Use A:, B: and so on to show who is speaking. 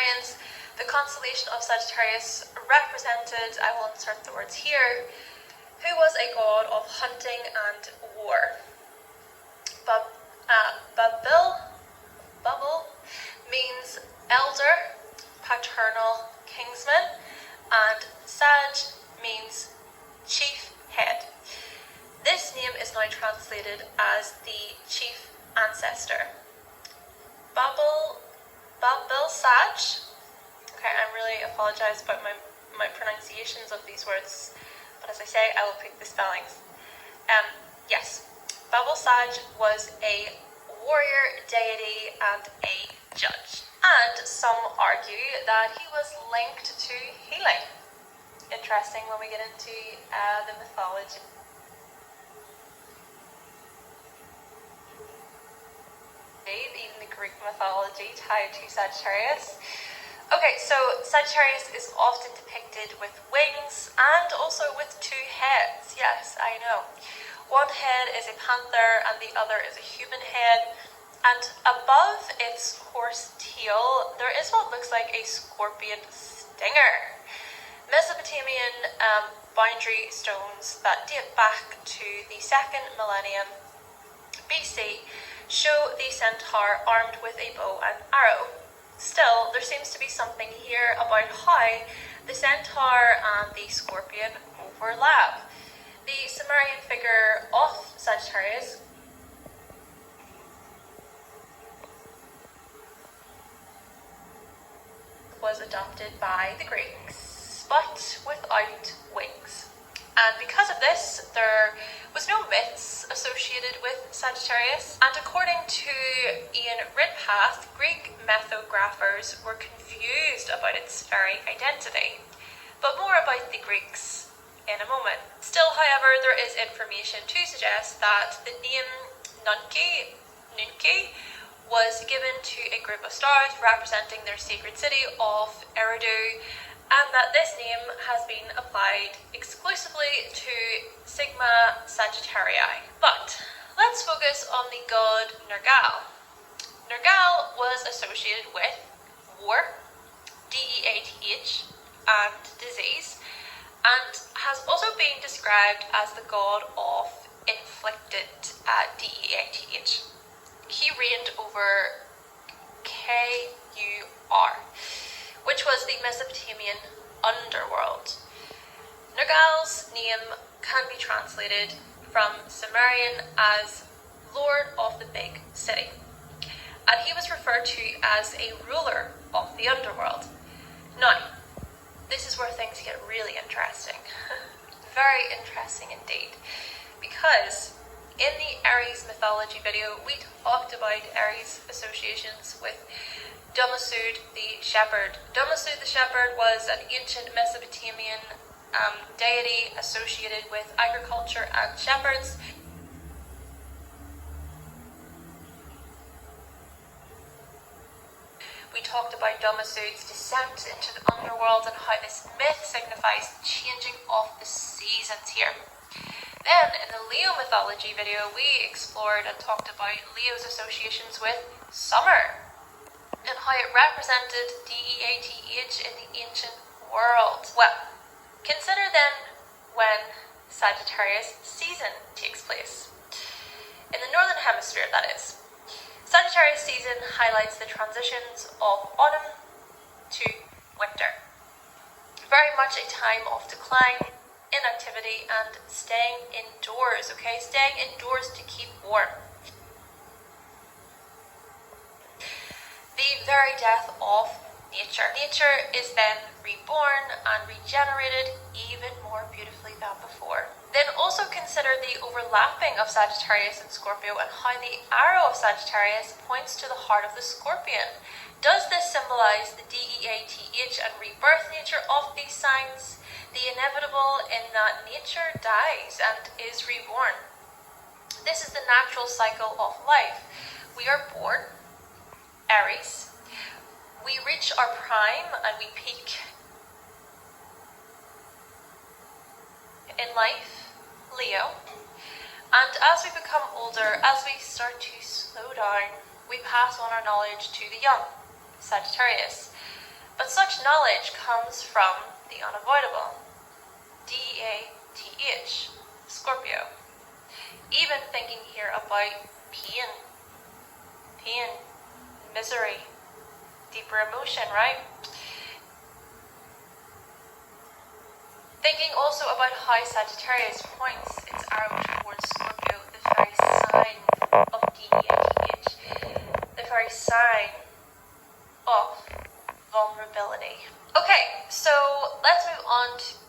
A: Sumerians, the constellation of Sagittarius represented, I will insert the words here, who was a god of hunting and war. Pabil means elder, paternal, kinsman, and Sag means chief head. This name is now translated as the chief ancestor. Pabilsag. Okay, I really apologise about my pronunciations of these words, but as I say, I will pick the spellings. Yes, Pabilsag was a warrior deity and a judge. And some argue that he was linked to healing. Interesting when we get into the mythology. Even the Greek mythology tied to Sagittarius. Okay, so Sagittarius is often depicted with wings and also with two heads. Yes, I know. One head is a panther and the other is a human head. And above its horse tail, there is what looks like a scorpion stinger. Mesopotamian boundary stones that date back to the 2nd millennium BC show the centaur armed with a bow and arrow. Still, there seems to be something here about how the centaur and the scorpion overlap. The Sumerian figure of Sagittarius was adopted by the Greeks, but without wings. And because of this, there was no myths associated with Sagittarius. And according to Ian Ridpath, Greek mythographers were confused about its very identity. But more about the Greeks in a moment. Still, however, there is information to suggest that the name Nunki was given to a group of stars representing their sacred city of Eridu, and that this name has been applied exclusively to Sigma Sagittarii. But let's focus on the god Nergal. Nergal was associated with war, death, and disease, and has also been described as the god of inflicted death. He reigned over Kur, which was the Mesopotamian underworld. Nergal's name can be translated from Sumerian as Lord of the Big City, and he was referred to as a ruler of the underworld. Now, this is where things get really interesting. Very interesting indeed, because in the Aries mythology video, we talked about Aries associations with Dumasud the shepherd. Dumasud the shepherd was an ancient Mesopotamian deity associated with agriculture and shepherds. We talked about Dumasud's descent into the underworld and how this myth signifies the changing of the seasons here. Then, in the Leo mythology video, we explored and talked about Leo's associations with summer and how it represented death in the ancient world. Well, consider then when Sagittarius season takes place. In the northern hemisphere, that is. Sagittarius season highlights the transitions of autumn to winter. Very much a time of decline, inactivity, and staying indoors, okay? Staying indoors to keep warm. The very death of nature. Nature is then reborn and regenerated even more beautifully than before. Then also consider the overlapping of Sagittarius and Scorpio and how the arrow of Sagittarius points to the heart of the Scorpion. Does this symbolize the death and rebirth nature of these signs? The inevitable in that nature dies and is reborn. This is the natural cycle of life. We are born, Aries. We reach our prime and we peak in life, Leo. And as we become older, as we start to slow down, we pass on our knowledge to the young, Sagittarius. But such knowledge comes from the unavoidable. DEATH, Scorpio. Even thinking here about pain, misery, deeper emotion, right? Thinking also about how Sagittarius points its arrow towards Scorpio, the very sign of DEATH, the very sign of vulnerability. Okay, so let's move on to